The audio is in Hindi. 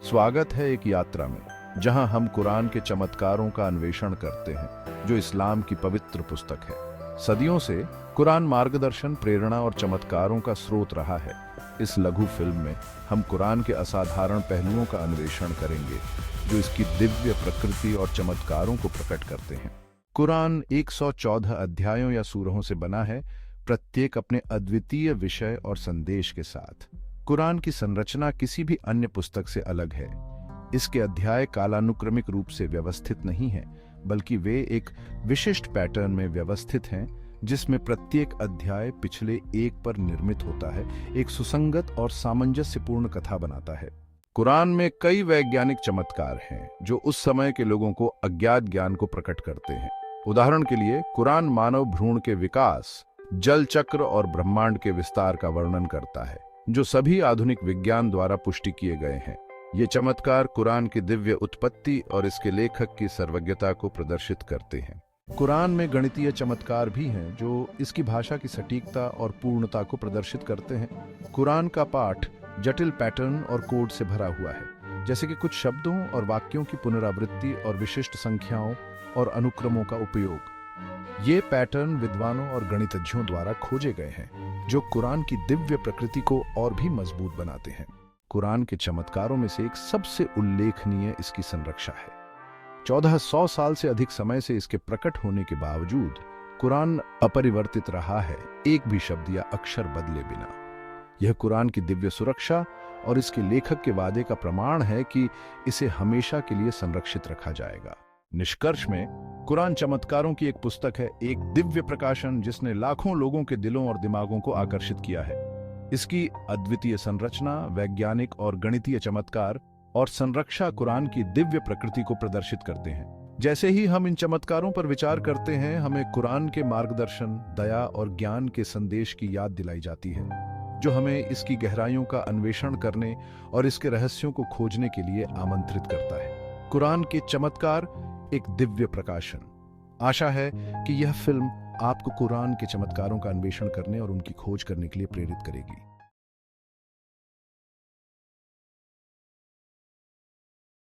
स्वागत है एक यात्रा में जहां हम कुरान के चमत्कारों का अन्वेषण करते हैं, जो इस्लाम की पवित्र पुस्तक है। सदियों से कुरान मार्गदर्शन, प्रेरणा और चमत्कारों का स्रोत रहा है। इस लघु फिल्म में हम कुरान के असाधारण पहलुओं का अन्वेषण करेंगे, जो इसकी दिव्य प्रकृति और चमत्कारों को प्रकट करते हैं। कुरान 114 अध्यायों या सूरहों से बना है, प्रत्येक अपने अद्वितीय विषय और संदेश के साथ। कुरान की संरचना किसी भी अन्य पुस्तक से अलग है। इसके अध्याय कालानुक्रमिक रूप से व्यवस्थित नहीं हैं, बल्कि वे एक विशिष्ट पैटर्न में व्यवस्थित हैं, जिसमें प्रत्येक अध्याय पिछले एक पर निर्मित होता है, एक सुसंगत और सामंजस्यपूर्ण कथा बनाता है। कुरान में कई वैज्ञानिक चमत्कार हैं, जो उस समय के लोगों को अज्ञात ज्ञान को प्रकट करते हैं। उदाहरण के लिए, कुरान मानव भ्रूण के विकास, जल चक्र और ब्रह्मांड के विस्तार का वर्णन करता है, जो सभी आधुनिक विज्ञान द्वारा पुष्टि किए गए हैं। ये चमत्कार कुरान की दिव्य उत्पत्ति और इसके लेखक की सर्वज्ञता को प्रदर्शित करते हैं। कुरान में गणितीय चमत्कार भी हैं, जो इसकी भाषा की सटीकता और पूर्णता को प्रदर्शित करते हैं। कुरान का पाठ जटिल पैटर्न और कोड से भरा हुआ है, जैसे कि कुछ शब्दों और वाक्यों की पुनरावृत्ति और विशिष्ट संख्याओं और अनुक्रमों का उपयोग। ये पैटर्न विद्वानों और गणितज्ञों द्वारा खोजे गए हैं, जो कुरान की दिव्य प्रकृति को और भी मजबूत बनाते हैं। कुरान के चमत्कारों में से एक सबसे उल्लेखनीय इसकी संरक्षा है। 1400 साल से अधिक समय से इसके प्रकट होने के बावजूद कुरान अपरिवर्तित रहा है, एक भी शब्द या अक्षर बदले बिना। यह कुरान की दिव्य सुरक्षा और इसके लेखक के वादे का प्रमाण है कि इसे हमेशा के लिए संरक्षित रखा जाएगा। निष्कर्ष में, कुरान चमत्कारों की एक पुस्तक है, एक दिव्य प्रकाशन जिसने लाखों लोगों के दिलों और दिमागों को आकर्षित किया है। इसकी अद्वितीय संरचना, वैज्ञानिक और गणितीय चमत्कार और संरक्षा कुरान की दिव्य प्रकृति को प्रदर्शित करते हैं। जैसे ही हम इन चमत्कारों पर विचार करते हैं, हमें कुरान के मार्गदर्शन, दया और ज्ञान के संदेश की याद दिलाई जाती है, जो हमें इसकी गहराइयों का अन्वेषण करने और इसके रहस्यों को खोजने के लिए आमंत्रित करता है। कुरान के चमत्कार एक दिव्य प्रकाशन। आशा है कि यह फिल्म आपको कुरान के चमत्कारों का अन्वेषण करने और उनकी खोज करने के लिए प्रेरित करेगी।